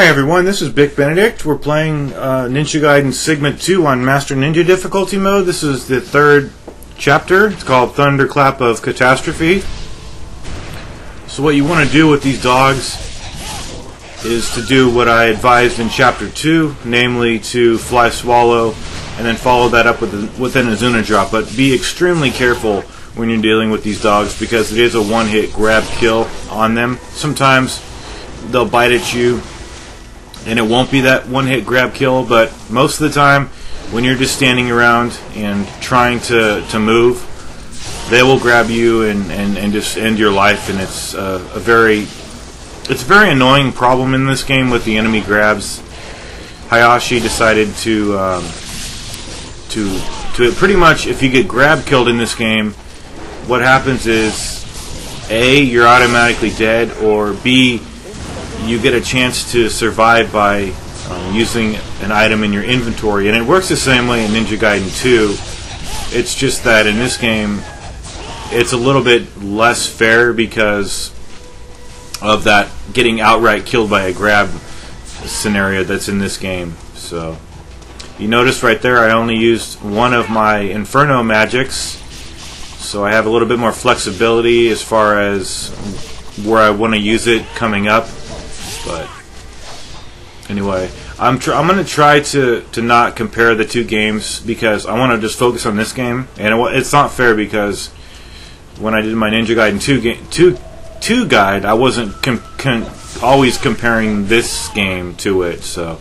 Hi everyone, this is Bic Benedict. We're playing Ninja Gaiden Sigma 2 on Master Ninja difficulty mode. This is the third chapter. It's called Thunderclap of Catastrophe. So what you want to do with these dogs is to do what I advised in chapter 2, namely to fly swallow and then follow that up with an Azuna drop. But be extremely careful when you're dealing with these dogs because it is a one-hit grab kill on them. Sometimes they'll bite at you and it won't be that one-hit grab kill, but most of the time when you're just standing around and trying to move, they will grab you and just end your life. And it's a very annoying problem in this game with the enemy grabs. Hayashi decided to pretty much, if you get grab killed in this game, what happens is A, you're automatically dead, or B, you get a chance to survive by using an item in your inventory. And it works the same way in Ninja Gaiden 2. It's just that in this game it's a little bit less fair because of that getting outright killed by a grab scenario that's in this game. So you notice right there I only used one of my Inferno magics, so I have a little bit more flexibility as far as where I want to use it coming up. But anyway, I'm going to try to not compare the two games because I want to just focus on this game. And it's not fair because when I did my Ninja Gaiden 2 guide, I wasn't always comparing this game to it. So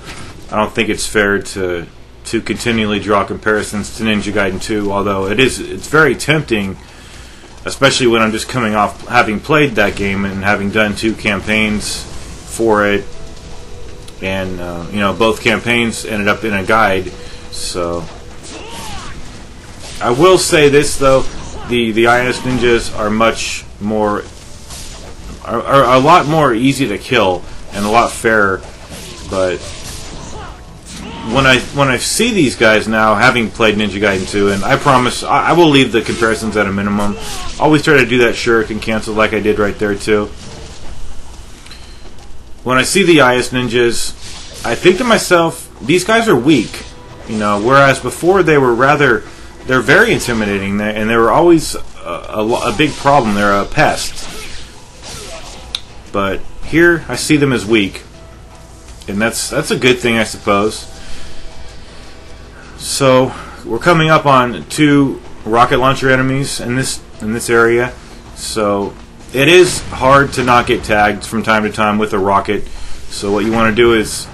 I don't think it's fair to continually draw comparisons to Ninja Gaiden 2. Although it's very tempting, especially when I'm just coming off having played that game and having done 2 campaigns for it, and both campaigns ended up in a guide. So I will say this though, the IS ninjas are much more are a lot more easy to kill and a lot fairer. But when I see these guys now, having played Ninja Gaiden 2, and I promise I will leave the comparisons at a minimum. Always try to do that shirk and cancel like I did right there too. When I see the IS ninjas, I think to myself, these guys are weak, whereas before they're very intimidating, and they were always a big problem. They're a pest. But here, I see them as weak, and that's a good thing, I suppose. So we're coming up on 2 rocket launcher enemies in this area, so it is hard to not get tagged from time to time with a rocket. So what you want to do is,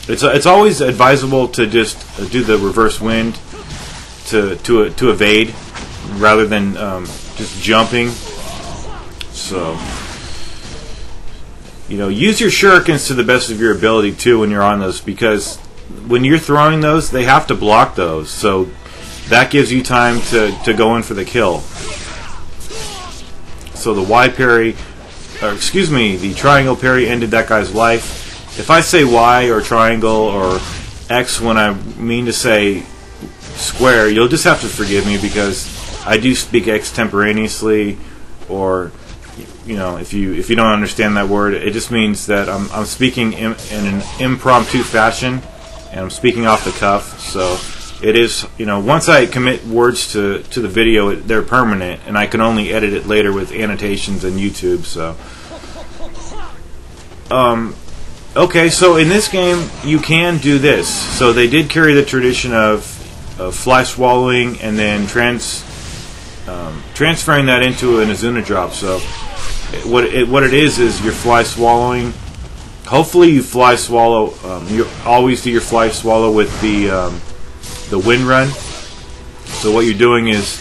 it's always advisable to just do the reverse wind to evade rather than just jumping. So use your shurikens to the best of your ability too when you're on those, because when you're throwing those, they have to block those. So that gives you time to go in for the kill. So the the triangle parry ended that guy's life. If I say Y or triangle or X when I mean to say square, you'll just have to forgive me because I do speak extemporaneously, or if you don't understand that word, it just means that I'm speaking in an impromptu fashion and I'm speaking off the cuff. So it is, once I commit words to the video, they're permanent, and I can only edit it later with annotations and YouTube. So, okay, so in this game, you can do this. So they did carry the tradition of fly swallowing and then transferring that into an Azuna drop. So what it is you're fly swallowing. Hopefully you fly swallow. You always do your fly swallow with the wind run. So what you're doing is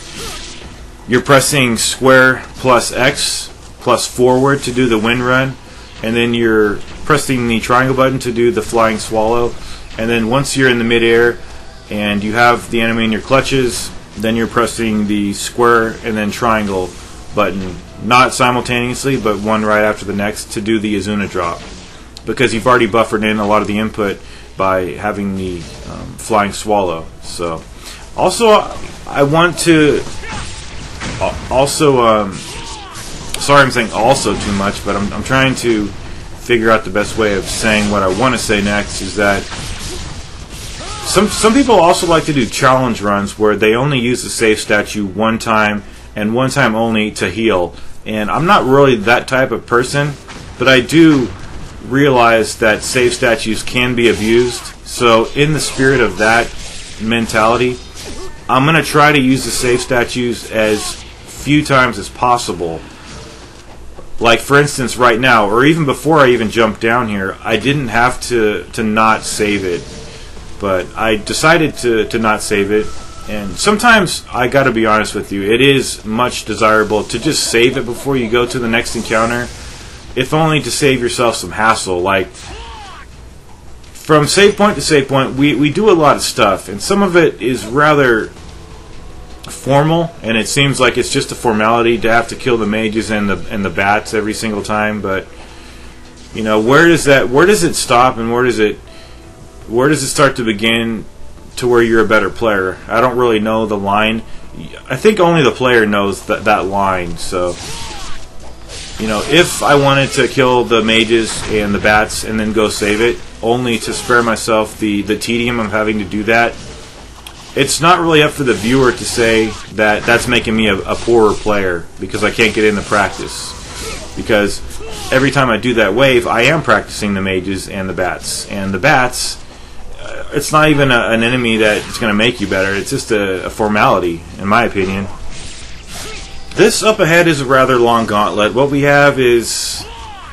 you're pressing square plus X plus forward to do the wind run, and then you're pressing the triangle button to do the flying swallow. And then once you're in the midair and you have the enemy in your clutches, then you're pressing the square and then triangle button, not simultaneously but one right after the next, to do the Azuna drop, because you've already buffered in a lot of the input by having the flying swallow. So also I want to sorry I'm saying also too much, but I'm trying to figure out the best way of saying what I want to say next, is that some people also like to do challenge runs where they only use the save statue one time and one time only to heal. And I'm not really that type of person, but I do realize that save statues can be abused. So in the spirit of that mentality, I'm going to try to use the save statues as few times as possible. Like, for instance, right now, or even before I even jumped down here, I didn't have to not save it. But I decided to not save it. And sometimes, I gotta be honest with you, it is much desirable to just save it before you go to the next encounter, if only to save yourself some hassle. Like, from save point to save point, we do a lot of stuff, and some of it is rather formal, and it seems like it's just a formality to have to kill the mages and the bats every single time. But you know, where does it stop, and where does it start to begin to where you're a better player? I don't really know the line. I think only the player knows that line. So, you know, if I wanted to kill the mages and the bats and then go save it, only to spare myself the tedium of having to do that, it's not really up for the viewer to say that that's making me a poorer player because I can't get into practice. Because every time I do that wave, I am practicing the mages and the bats. And the bats, it's not even an enemy that's going to make you better. It's just a formality, in my opinion. This up ahead is a rather long gauntlet. What we have is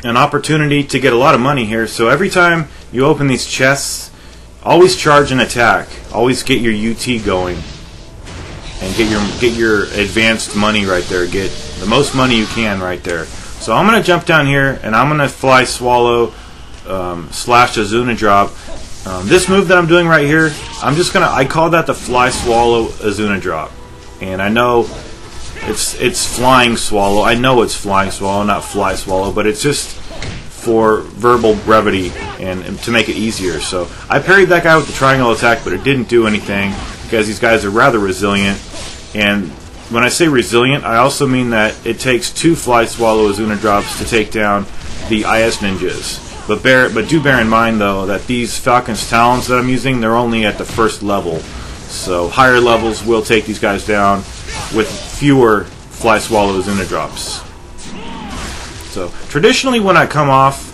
an opportunity to get a lot of money here. So every time you open these chests, always charge an attack. Always get your UT going. And get your advanced money right there. Get the most money you can right there. So I'm going to jump down here, and I'm going to fly swallow slash Azuna drop. This move that I'm doing right here, I call that the fly swallow Azuna drop. And I know it's flying swallow. I know it's flying swallow, not fly swallow, but it's just for verbal brevity and to make it easier. So I parried that guy with the triangle attack, but it didn't do anything because these guys are rather resilient. And when I say resilient, I also mean that it takes 2 fly swallow Azuna drops to take down the IS ninjas. But do bear in mind, though, that these Falcon's Talons that I'm using, they're only at the first level. So higher levels will take these guys down with fewer fly swallow Azuna drops. So traditionally when I come off,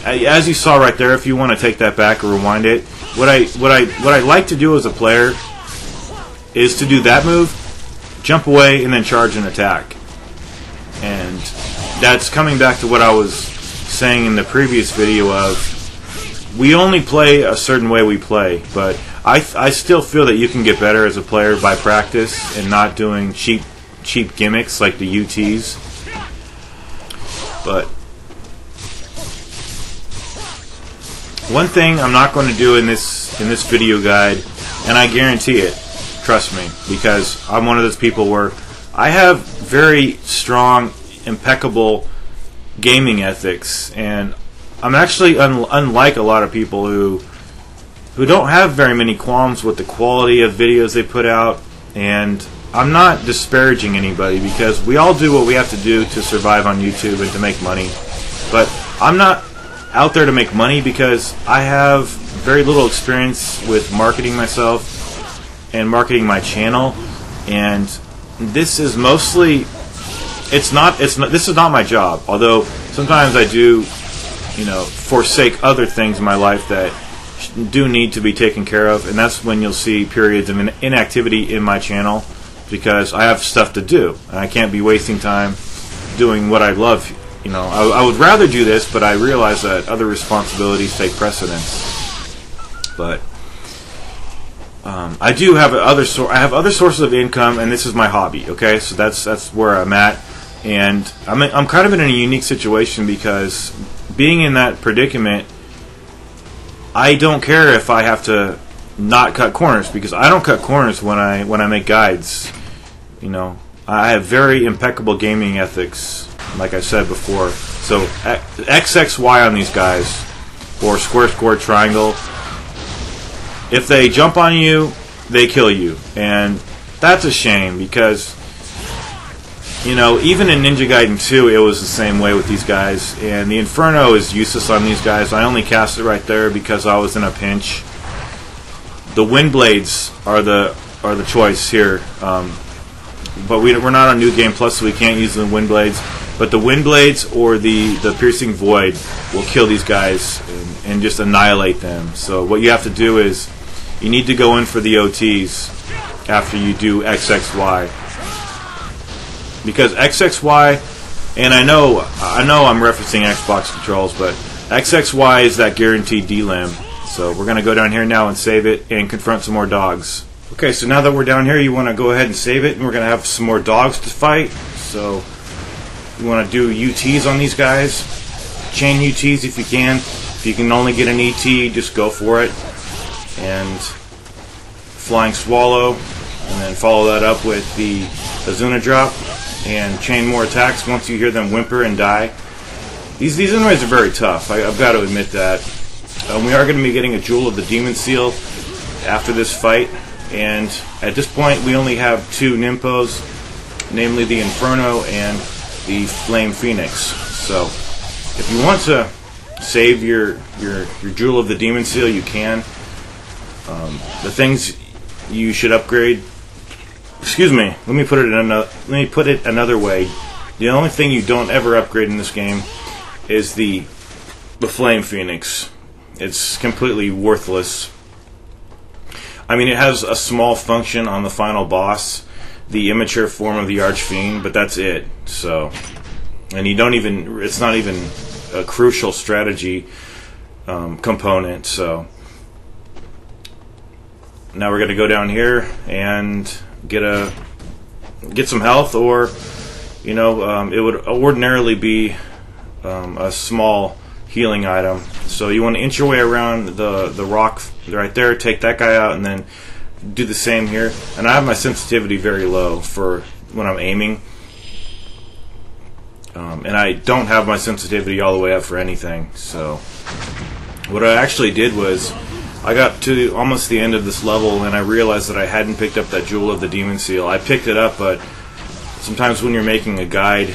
as you saw right there, if you want to take that back or rewind it, what I like to do as a player is to do that move, jump away, and then charge an attack. And that's coming back to what I was saying in the previous video of we only play a certain way we play, but I still feel that you can get better as a player by practice and not doing cheap gimmicks like the UTs. But one thing I'm not going to do in this video guide, and I guarantee it, trust me, because I'm one of those people where I have very strong, impeccable gaming ethics, and I'm actually unlike a lot of people who don't have very many qualms with the quality of videos they put out. And I'm not disparaging anybody, because we all do what we have to do to survive on YouTube and to make money. But I'm not out there to make money because I have very little experience with marketing myself and marketing my channel. And this is mostly this is not my job, although sometimes I do, forsake other things in my life that do need to be taken care of, and that's when you'll see periods of inactivity in my channel, because I have stuff to do, and I can't be wasting time doing what I love. I would rather do this, but I realize that other responsibilities take precedence. But I do have other sources of income, and this is my hobby. Okay, so that's where I'm at. And I'm kind of in a unique situation because being in that predicament, I don't care if I have to not cut corners, because I don't cut corners when I make guides. I have very impeccable gaming ethics, like I said before. So XXY on these guys, or square triangle. If they jump on you, they kill you, and that's a shame, because You know, even in Ninja Gaiden 2, it was the same way with these guys. And the Inferno is useless on these guys. I only cast it right there because I was in a pinch. The Wind Blades are the choice here. But we're not on New Game Plus, so we can't use the Wind Blades. But the Wind Blades or the Piercing Void will kill these guys and just annihilate them. So what you have to do is you need to go in for the OTs after you do XXY. Because XXY, and I know I'm referencing Xbox controls, but XXY is that guaranteed DLAM. So we're going to go down here now and save it and confront some more dogs. Okay, so now that we're down here, you want to go ahead and save it, and we're going to have some more dogs to fight. So you want to do UTs on these guys. Chain UTs if you can. If you can only get an ET, just go for it. And Flying Swallow, and then follow that up with the Azuna Drop. And chain more attacks once you hear them whimper and die. These enemies are very tough. I've got to admit that. We are going to be getting a Jewel of the Demon Seal after this fight. And at this point, we only have 2 Nymphos, namely the Inferno and the Flame Phoenix. So if you want to save your Jewel of the Demon Seal, you can. The things you should upgrade. Excuse me. Let me put it another way. The only thing you don't ever upgrade in this game is the Flame Phoenix. It's completely worthless. I mean, it has a small function on the final boss, the immature form of the Archfiend, but that's it. So, and you don't even. It's not even a crucial strategy component. So now we're going to go down here and get some health, or it would ordinarily be a small healing item. So you want to inch your way around the rock right there, take that guy out, and then do the same here. And I have my sensitivity very low for when I'm aiming, and I don't have my sensitivity all the way up for anything. So what I actually did was I got to almost the end of this level, and I realized that I hadn't picked up that Jewel of the Demon Seal. I picked it up, but sometimes when you're making a guide,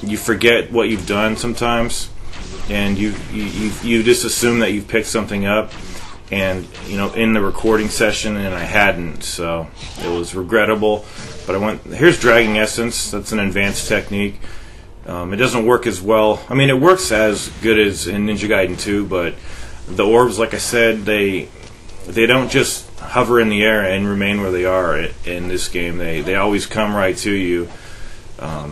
you forget what you've done sometimes, and you just assume that you've picked something up, and in the recording session, and I hadn't, so it was regrettable. But here's Dragging Essence. That's an advanced technique. It doesn't work as well. I mean, it works as good as in Ninja Gaiden 2, but the orbs, like I said, they don't just hover in the air and remain where they are in this game. They always come right to you. I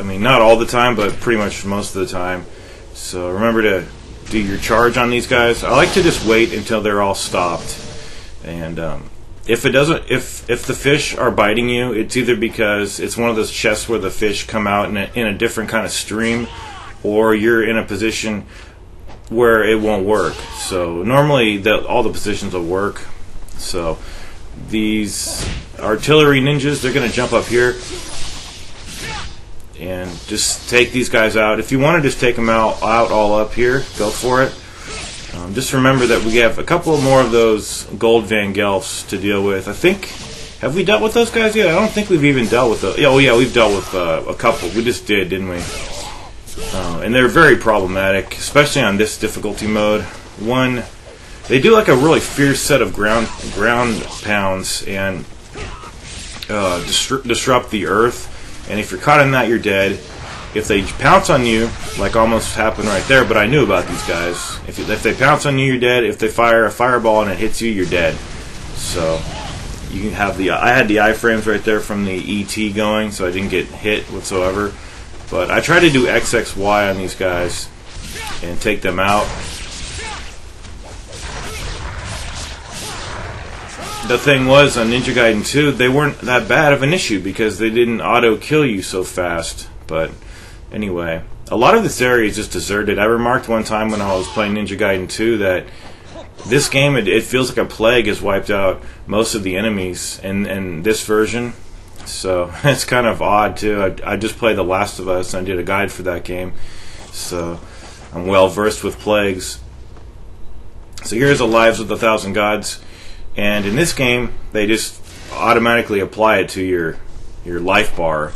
mean, not all the time, but pretty much most of the time. So remember to do your charge on these guys. I like to just wait until they're all stopped. And if the fish are biting you, it's either because it's one of those chests where the fish come out in a different kind of stream, or you're in a position where it won't work. So normally all the positions will work. So these artillery ninjas, they're going to jump up here and just take these guys out. If you want to just take them out all up here, go for it. Just remember that we have a couple more of those gold Van Gelfs to deal with. I think, have we dealt with those guys yet? I don't think we've even dealt with those. Oh yeah, we've dealt with a couple. We just did, didn't we? And they're very problematic, especially on this difficulty mode. One, they do like a really fierce set of ground pounds and disrupt the earth. And if you're caught in that, you're dead. If they pounce on you, like almost happened right there, but I knew about these guys. If they pounce on you, you're dead. If they fire a fireball and it hits you, you're dead. So you can have I had the iframes right there from the ET going, so I didn't get hit whatsoever. But I try to do XXY on these guys and take them out. The thing was, on Ninja Gaiden 2, they weren't that bad of an issue because they didn't auto-kill you so fast. But anyway, a lot of this area is just deserted. I remarked one time when I was playing Ninja Gaiden 2 that this game, it feels like a plague has wiped out most of the enemies in this version. So it's kind of odd too. I just played The Last of Us and I did a guide for that game, so I'm well versed with plagues. So here's the Lives of the Thousand Gods, and in this game they just automatically apply it to your life bar.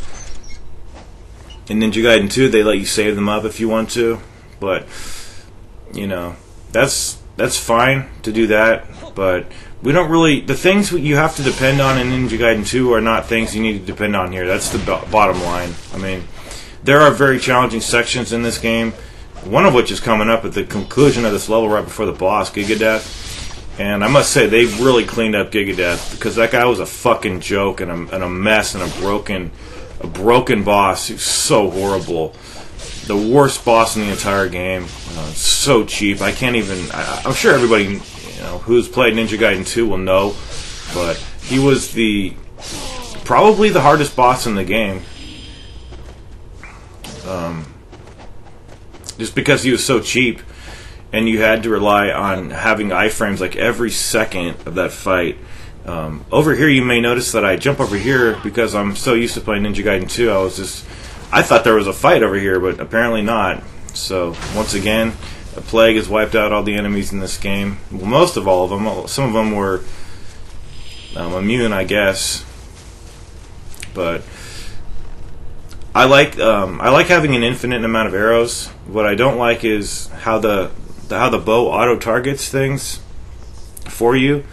In Ninja Gaiden 2, they let you save them up if you want to, but you know, that's fine to do that, but we don't really, the things you have to depend on in Ninja Gaiden 2 are not things you need to depend on here. That's the bottom line. I mean, there are very challenging sections in this game, one of which is coming up at the conclusion of this level right before the boss, Giga Death. And I must say, they've really cleaned up Giga Death, because that guy was a fucking joke and a mess and a broken boss who's so horrible. The worst boss in the entire game. So cheap. I can't even. I'm sure everybody who's played Ninja Gaiden 2 will know, but he was probably the hardest boss in the game. Just because he was so cheap, and you had to rely on having iframes like every second of that fight. Over here, you may notice that I jump over here because I'm so used to playing Ninja Gaiden 2. I thought there was a fight over here, but apparently not. So once again, a plague has wiped out all the enemies in this game. Well, most of all of them. Some of them were immune, I guess. But I like having an infinite amount of arrows. What I don't like is how the bow auto targets things for you.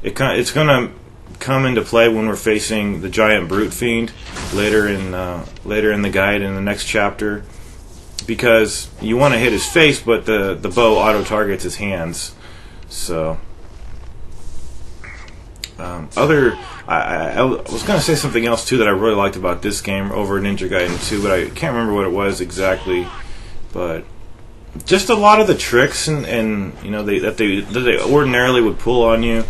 It's gonna come into play when we're facing the giant brute fiend later in the guide in the next chapter, because you want to hit his face, but the bow auto targets his hands. So I was going to say something else too that I really liked about this game over Ninja Gaiden 2, but I can't remember what it was exactly. But just a lot of the tricks and that they ordinarily would pull on you,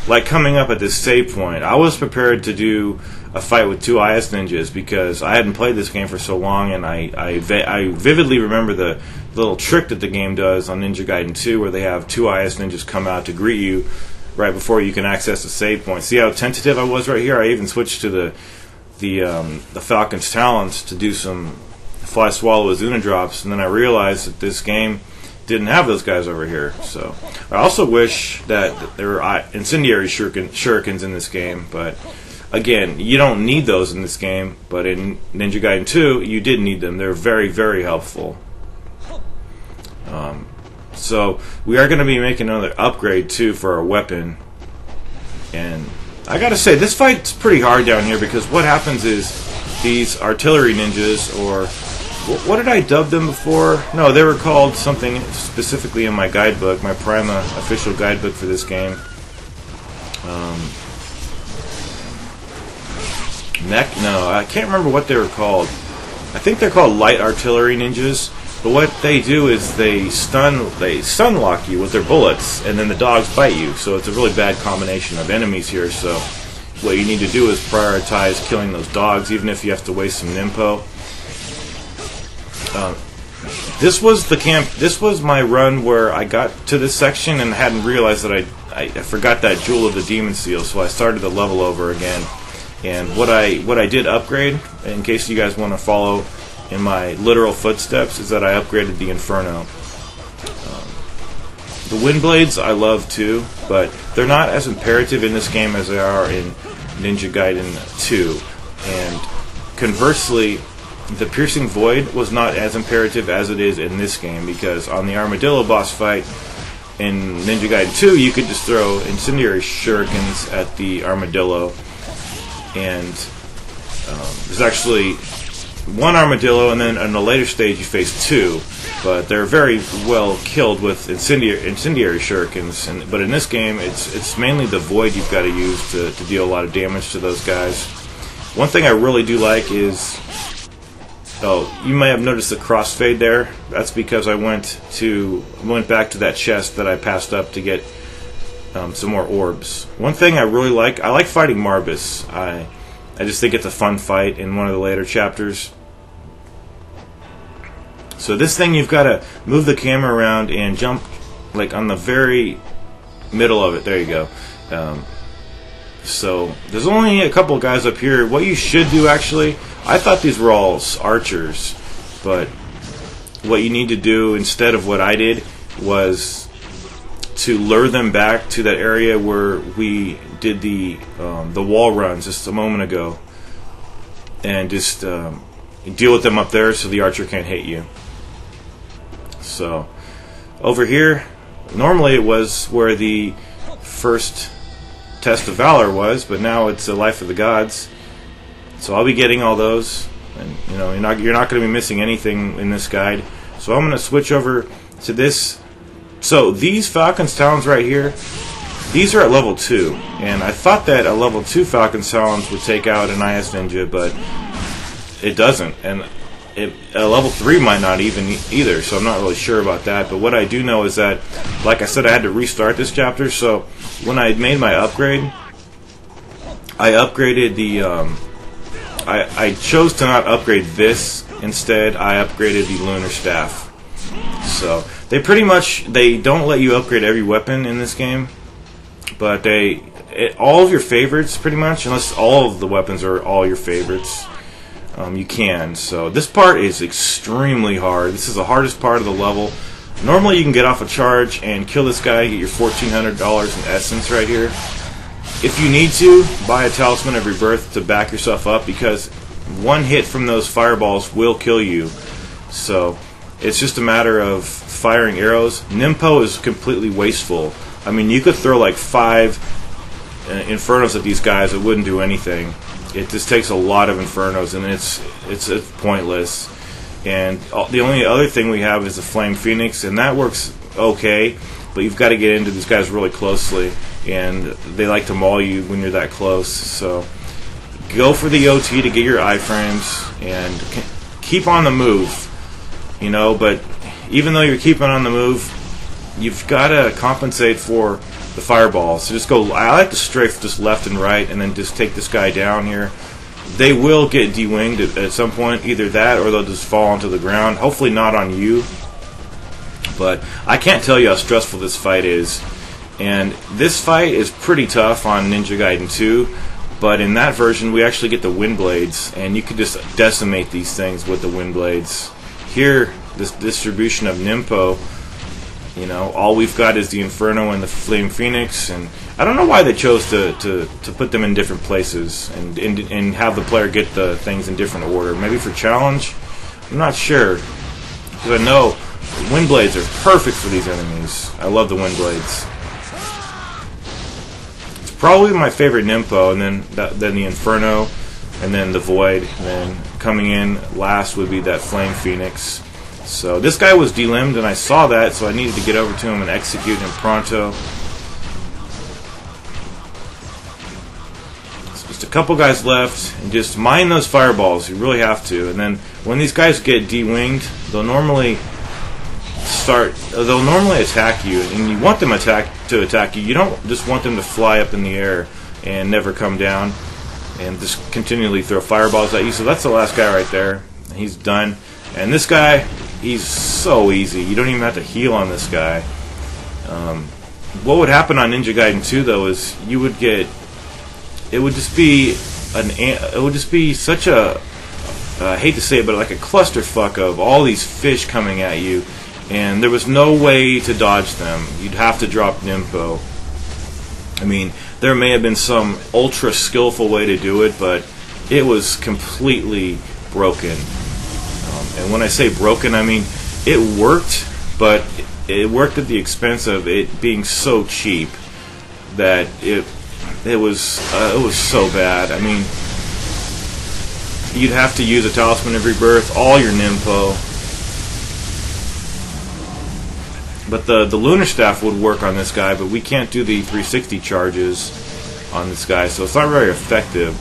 like coming up at this save point. I was prepared to do a fight with two IS ninjas because I hadn't played this game for so long, and I vividly remember the little trick that the game does on Ninja Gaiden 2, where they have two IS ninjas come out to greet you right before you can access the save point. See how tentative I was right here? I even switched to the Falcon's Talons to do some Fly Swallow Azuna drops, and then I realized that this game didn't have those guys over here. So I also wish that there were incendiary shurikens in this game, but again, you don't need those in this game, but in Ninja Gaiden 2 you did need them. They're very, very helpful. So we are going to be making another upgrade too for our weapon, and I gotta say, this fight's pretty hard down here, because what happens is these artillery ninjas, or what did I dub them before? No, they were called something specifically in my guidebook, my Prima official guidebook for this game. No, I can't remember what they were called. I think they're called light artillery ninjas. But what they do is they stun lock you with their bullets, and then the dogs bite you. So it's a really bad combination of enemies here. So what you need to do is prioritize killing those dogs, even if you have to waste some Nimpo. This was the camp. This was my run where I got to this section and hadn't realized that I forgot that Jewel of the Demon Seal. So I started the level over again. And what I did upgrade, in case you guys want to follow in my literal footsteps, is that I upgraded the Inferno. The Wind Blades I love too, but they're not as imperative in this game as they are in Ninja Gaiden 2. And conversely, the Piercing Void was not as imperative as it is in this game, because on the Armadillo boss fight in Ninja Gaiden 2, you could just throw incendiary shurikens at the Armadillo, and there's actually one armadillo, and then in a later stage you face two, but they're very well killed with incendiary shurikens. But in this game, it's mainly the void you've got to use to deal a lot of damage to those guys. One thing I really do like is, you may have noticed the crossfade there. That's because I went back to that chest that I passed up to get some more orbs. One thing I really like, I like fighting Marbus. I just think it's a fun fight in one of the later chapters. So this thing, you've got to move the camera around and jump like on the very middle of it. There you go. So there's only a couple guys up here. What you should do, actually, I thought these were all archers, but what you need to do instead of what I did was to lure them back to that area where we did the wall runs just a moment ago, and just deal with them up there so the archer can't hit you. So over here, normally it was where the first test of valor was, but now it's the life of the gods. So I'll be getting all those, and you know, you're not going to be missing anything in this guide. So I'm going to switch over to this. So these Falcon's Talons right here, these are at level 2, and I thought that a level 2 Falcon's Talons would take out an IS Ninja, but it doesn't, and a level 3 might not even either, so I'm not really sure about that. But what I do know is that, like I said, I had to restart this chapter, so when I made my upgrade, I upgraded the, I chose to not upgrade this. Instead, I upgraded the Lunar Staff. So they pretty much, they don't let you upgrade every weapon in this game, but all of your favorites pretty much, unless all of the weapons are all your favorites, you can. So this part is extremely hard. This is the hardest part of the level. Normally you can get off a charge and kill this guy, get your $1,400 in essence right here. If you need to, buy a Talisman of Rebirth to back yourself up, because one hit from those fireballs will kill you. So it's just a matter of firing arrows. Nimpo is completely wasteful. I mean, you could throw like 5 Infernos at these guys, it wouldn't do anything. It just takes a lot of Infernos, and it's pointless. And the only other thing we have is the Flame Phoenix, and that works okay, but you've got to get into these guys really closely, and they like to maul you when you're that close. So go for the OT to get your iframes, and keep on the move. You know, but even though you're keeping on the move, you've got to compensate for the fireballs. So just go, I like to strafe just left and right, and then just take this guy down here. They will get de-winged at some point, either that or they'll just fall onto the ground. Hopefully not on you. But I can't tell you how stressful this fight is. And this fight is pretty tough on Ninja Gaiden 2, but in that version we actually get the wind blades, and you can just decimate these things with the wind blades. Here, this distribution of Nimpo, you know, all we've got is the Inferno and the Flame Phoenix, and I don't know why they chose to put them in different places and have the player get the things in different order. Maybe for challenge? I'm not sure, because I know wind blades are perfect for these enemies. I love the wind blades. It's probably my favorite Nimpo, and then the Inferno, and then the Void, and then coming in last would be that Flame Phoenix. So this guy was delimbed, and I saw that, so I needed to get over to him and execute him pronto. So just a couple guys left, and just mine those fireballs. You really have to. And then when these guys get de-winged, they'll normally attack you, and you want them to attack you. You don't just want them to fly up in the air and never come down and just continually throw fireballs at you. So that's the last guy right there. He's done. And this guy, he's so easy. You don't even have to heal on this guy. What would happen on Ninja Gaiden 2 though is you would get, it would just be such a, I hate to say it, but like a clusterfuck of all these fish coming at you, and there was no way to dodge them. You'd have to drop Nimpo. I mean, there may have been some ultra skillful way to do it, but it was completely broken. And when I say broken, I mean it worked, but it worked at the expense of it being so cheap that it was so bad. I mean, you'd have to use a Talisman of Rebirth, all your Nimpo. But the Lunar Staff would work on this guy, but we can't do the 360 charges on this guy, so it's not very effective.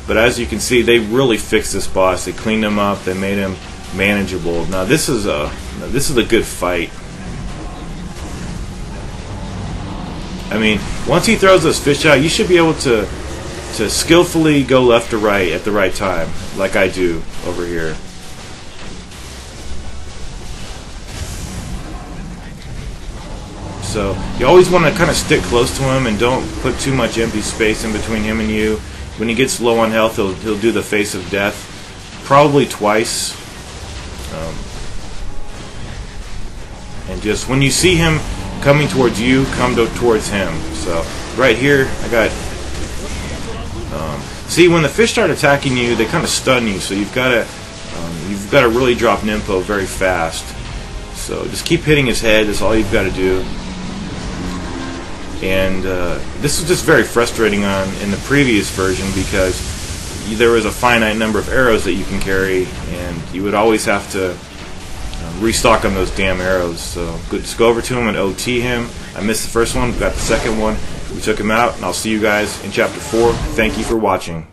But as you can see, they really fixed this boss. They cleaned him up. They made him manageable. Now this is a good fight. I mean, once he throws those fish out, you should be able to skillfully go left to right at the right time, like I do over here. So you always want to kind of stick close to him and don't put too much empty space in between him and you. When he gets low on health, he'll do the Face of Death, probably twice. And just when you see him coming towards you, come towards him. So right here, I got. See, when the fish start attacking you, they kind of stun you. So you've got to really drop Nimpo very fast. So just keep hitting his head. That's all you've got to do. And this was just very frustrating in the previous version because there was a finite number of arrows that you can carry, and you would always have to restock on those damn arrows. So just go over to him and OT him. I missed the first one, got the second one. We took him out, and I'll see you guys in Chapter 4. Thank you for watching.